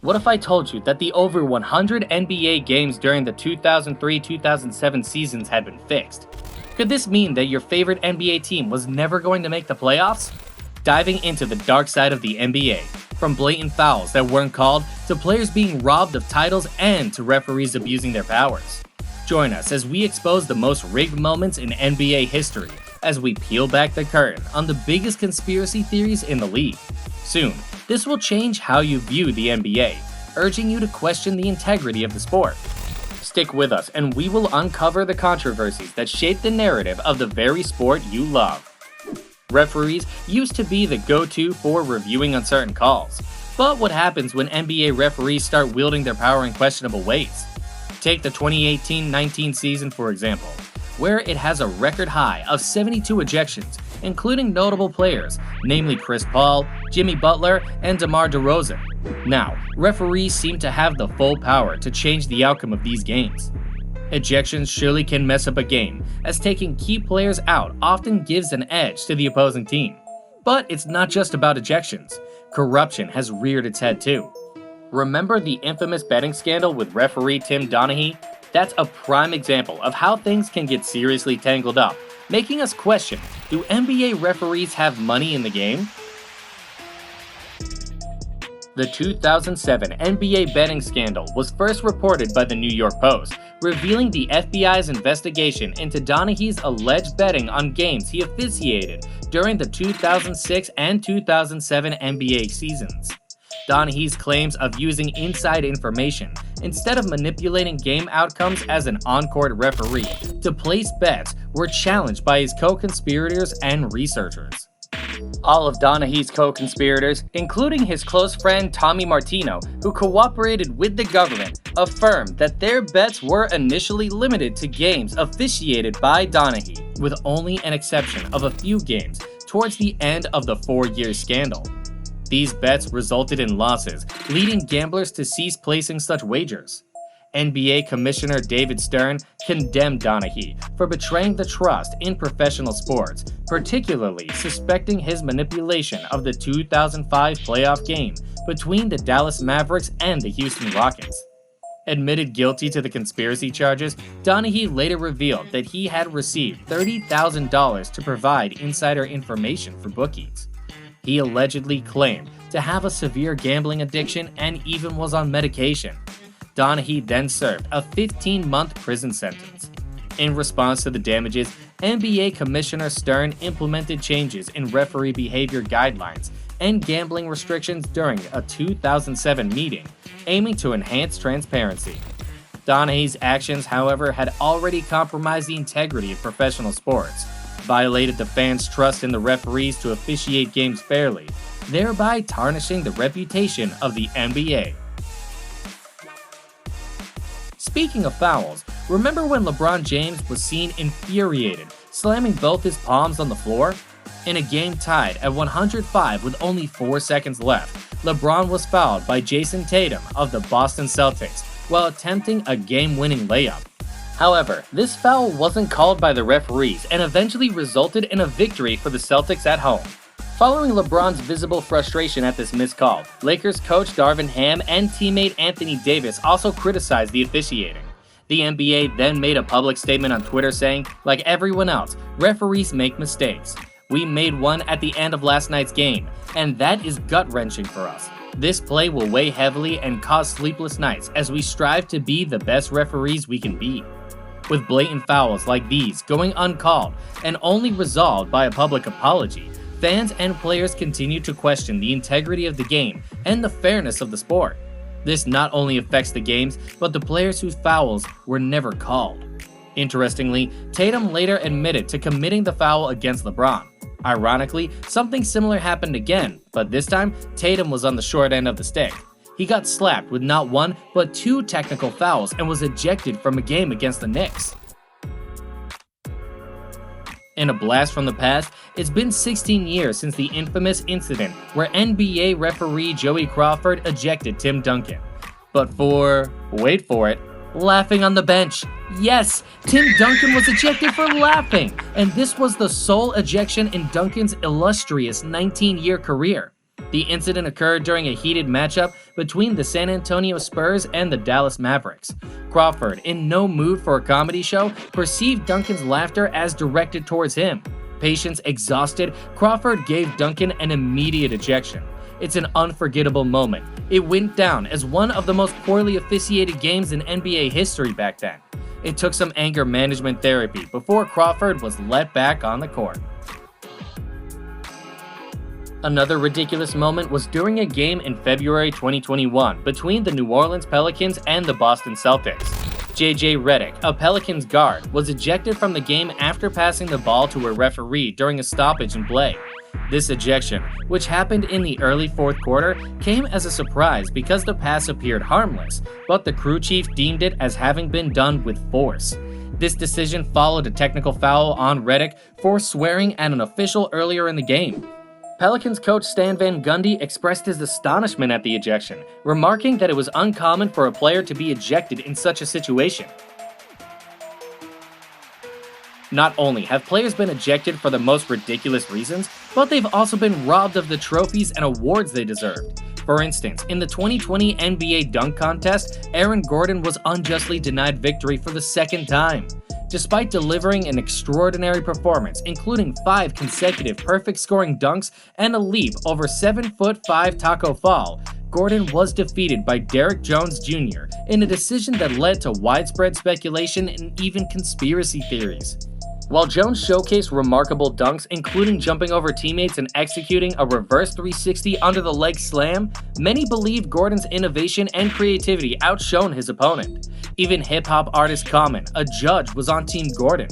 What if I told you that the over 100 NBA games during the 2003-2007 seasons had been fixed? Could this mean that your favorite NBA team was never going to make the playoffs? Diving into the dark side of the NBA, from blatant fouls that weren't called to players being robbed of titles and to referees abusing their powers. Join us as we expose the most rigged moments in NBA history as we peel back the curtain on the biggest conspiracy theories in the league. Soon, this will change how you view the NBA, urging you to question the integrity of the sport. Stick with us and we will uncover the controversies that shape the narrative of the very sport you love. Referees used to be the go-to for reviewing uncertain calls, but what happens when NBA referees start wielding their power in questionable ways? Take the 2018-19 season for example, where it has a record high of 72 ejections, including notable players, namely Chris Paul, Jimmy Butler, and DeMar DeRozan. Now, referees seem to have the full power to change the outcome of these games. Ejections surely can mess up a game, as taking key players out often gives an edge to the opposing team. But it's not just about ejections. Corruption has reared its head too. Remember the infamous betting scandal with referee Tim Donaghy? That's a prime example of how things can get seriously tangled up, making us question, do NBA referees have money in the game? The 2007 NBA betting scandal was first reported by the New York Post, revealing the FBI's investigation into Donaghy's alleged betting on games he officiated during the 2006 and 2007 NBA seasons. Donaghy's claims of using inside information instead of manipulating game outcomes as an on-court referee to place bets were challenged by his co-conspirators and researchers. All of Donaghy's co-conspirators, including his close friend Tommy Martino, who cooperated with the government, affirmed that their bets were initially limited to games officiated by Donaghy, with only an exception of a few games towards the end of the 4-year scandal. These bets resulted in losses, leading gamblers to cease placing such wagers. NBA Commissioner David Stern condemned Donaghy for betraying the trust in professional sports, particularly suspecting his manipulation of the 2005 playoff game between the Dallas Mavericks and the Houston Rockets. Admitted guilty to the conspiracy charges, Donaghy later revealed that he had received $30,000 to provide insider information for bookies. He allegedly claimed to have a severe gambling addiction and even was on medication. Donaghy then served a 15-month prison sentence. In response to the damages, NBA Commissioner Stern implemented changes in referee behavior guidelines and gambling restrictions during a 2007 meeting, aiming to enhance transparency. Donaghy's actions, however, had already compromised the integrity of professional sports, violated the fans' trust in the referees to officiate games fairly, thereby tarnishing the reputation of the NBA. Speaking of fouls, remember when LeBron James was seen infuriated, slamming both his palms on the floor? In a game tied at 105 with only 4 seconds left, LeBron was fouled by Jason Tatum of the Boston Celtics while attempting a game-winning layup. However, this foul wasn't called by the referees and eventually resulted in a victory for the Celtics at home. Following LeBron's visible frustration at this missed call, Lakers coach Darvin Ham and teammate Anthony Davis also criticized the officiating. The NBA then made a public statement on Twitter saying, like everyone else, referees make mistakes. We made one at the end of last night's game, and that is gut-wrenching for us. This play will weigh heavily and cause sleepless nights as we strive to be the best referees we can be. With blatant fouls like these going uncalled and only resolved by a public apology, fans and players continue to question the integrity of the game and the fairness of the sport. This not only affects the games, but the players whose fouls were never called. Interestingly, Tatum later admitted to committing the foul against LeBron. Ironically, something similar happened again, but this time, Tatum was on the short end of the stick. He got slapped with not one, but 2 technical fouls and was ejected from a game against the Knicks. In a blast from the past, it's been 16 years since the infamous incident where NBA referee Joey Crawford ejected Tim Duncan. But for, wait for it, laughing on the bench. Yes, Tim Duncan was ejected for laughing, and this was the sole ejection in Duncan's illustrious 19-year career. The incident occurred during a heated matchup between the San Antonio Spurs and the Dallas Mavericks. Crawford, in no mood for a comedy show, perceived Duncan's laughter as directed towards him. Patience exhausted, Crawford gave Duncan an immediate ejection. It's an unforgettable moment. It went down as one of the most poorly officiated games in NBA history back then. It took some anger management therapy before Crawford was let back on the court. Another ridiculous moment was during a game in February 2021 between the New Orleans Pelicans and the Boston Celtics. JJ Redick, a Pelicans guard, was ejected from the game after passing the ball to a referee during a stoppage in play. This ejection, which happened in the early fourth quarter, came as a surprise because the pass appeared harmless, but the crew chief deemed it as having been done with force. This decision followed a technical foul on Redick for swearing at an official earlier in the game. Pelicans coach Stan Van Gundy expressed his astonishment at the ejection, remarking that it was uncommon for a player to be ejected in such a situation. Not only have players been ejected for the most ridiculous reasons, but they've also been robbed of the trophies and awards they deserved. For instance, in the 2020 NBA dunk contest, Aaron Gordon was unjustly denied victory for the second time. Despite delivering an extraordinary performance, including 5 consecutive perfect scoring dunks and a leap over 7'5" Taco Fall, Gordon was defeated by Derrick Jones Jr. in a decision that led to widespread speculation and even conspiracy theories. While Jones showcased remarkable dunks, including jumping over teammates and executing a reverse 360 under the leg slam, many believed Gordon's innovation and creativity outshone his opponent. Even hip-hop artist Common, a judge, was on Team Gordon.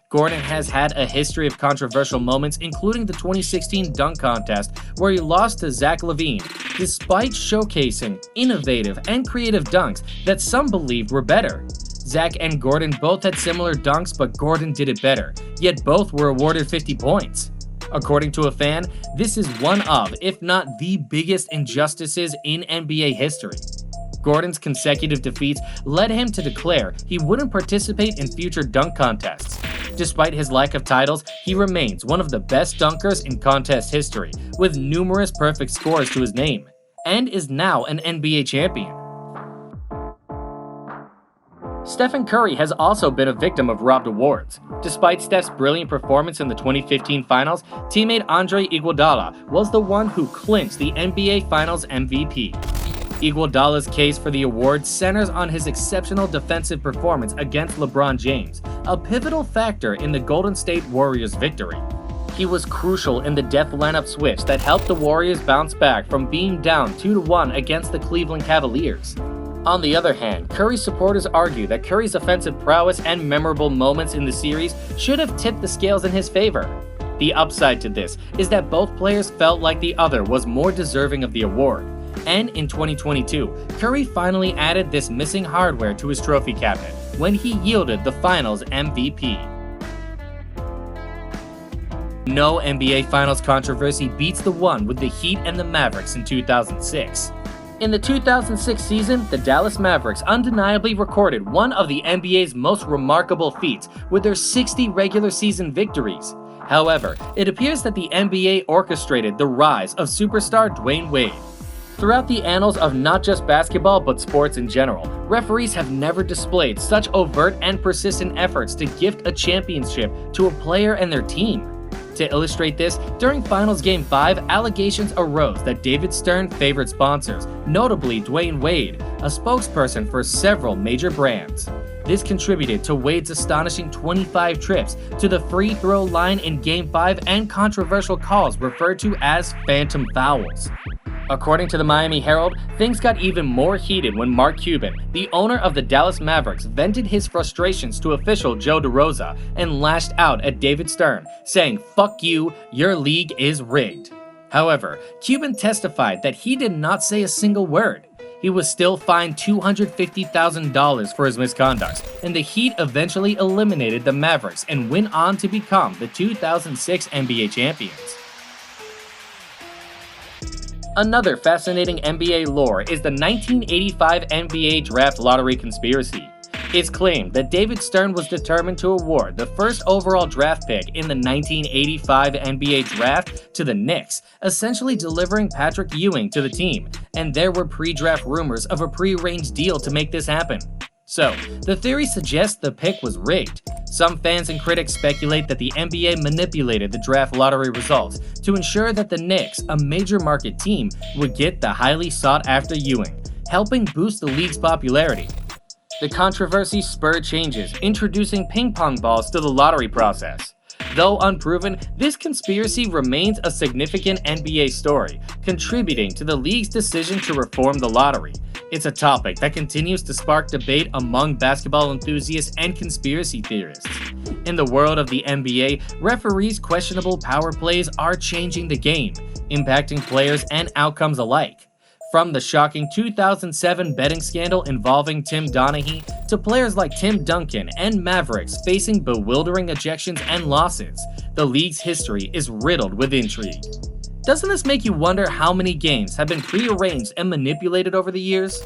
Gordon has had a history of controversial moments, including the 2016 dunk contest, where he lost to Zach LaVine, despite showcasing innovative and creative dunks that some believed were better. Zach and Gordon both had similar dunks, but Gordon did it better, yet both were awarded 50 points. According to a fan, this is one of, if not the biggest injustices in NBA history. Gordon's consecutive defeats led him to declare he wouldn't participate in future dunk contests. Despite his lack of titles, he remains one of the best dunkers in contest history, with numerous perfect scores to his name, and is now an NBA champion. Stephen Curry has also been a victim of robbed awards. Despite Steph's brilliant performance in the 2015 Finals, teammate Andre Iguodala was the one who clinched the NBA Finals MVP. Iguodala's case for the award centers on his exceptional defensive performance against LeBron James, a pivotal factor in the Golden State Warriors' victory. He was crucial in the death lineup switch that helped the Warriors bounce back from being down 2-1 against the Cleveland Cavaliers. On the other hand, Curry's supporters argue that Curry's offensive prowess and memorable moments in the series should have tipped the scales in his favor. The upside to this is that both players felt like the other was more deserving of the award. And in 2022, Curry finally added this missing hardware to his trophy cabinet when he yielded the Finals MVP. No NBA Finals controversy beats the one with the Heat and the Mavericks in 2006. In the 2006 season, the Dallas Mavericks undeniably recorded one of the NBA's most remarkable feats with their 60 regular season victories. However, it appears that the NBA orchestrated the rise of superstar Dwyane Wade. Throughout the annals of not just basketball but sports in general, referees have never displayed such overt and persistent efforts to gift a championship to a player and their team. To illustrate this, during Finals Game 5, allegations arose that David Stern favored sponsors, notably Dwyane Wade, a spokesperson for several major brands. This contributed to Wade's astonishing 25 trips to the free throw line in Game 5 and controversial calls referred to as phantom fouls. According to the Miami Herald, things got even more heated when Mark Cuban, the owner of the Dallas Mavericks, vented his frustrations to official Joe DeRosa and lashed out at David Stern, saying, "Fuck you, your league is rigged." However, Cuban testified that he did not say a single word. He was still fined $250,000 for his misconduct, and the Heat eventually eliminated the Mavericks and went on to become the 2006 NBA champions. Another fascinating NBA lore is the 1985 NBA draft lottery conspiracy. It's claimed that David Stern was determined to award the first overall draft pick in the 1985 NBA draft to the Knicks, essentially delivering Patrick Ewing to the team, and there were pre-draft rumors of a pre-arranged deal to make this happen. So, the theory suggests the pick was rigged. Some fans and critics speculate that the NBA manipulated the draft lottery results to ensure that the Knicks, a major market team, would get the highly sought-after Ewing, helping boost the league's popularity. The controversy spurred changes, introducing ping pong balls to the lottery process. Though unproven, this conspiracy remains a significant NBA story, contributing to the league's decision to reform the lottery. It's a topic that continues to spark debate among basketball enthusiasts and conspiracy theorists. In the world of the NBA, referees' questionable power plays are changing the game, impacting players and outcomes alike. From the shocking 2007 betting scandal involving Tim Donaghy to players like Tim Duncan and Mavericks facing bewildering ejections and losses, the league's history is riddled with intrigue. Doesn't this make you wonder how many games have been prearranged and manipulated over the years?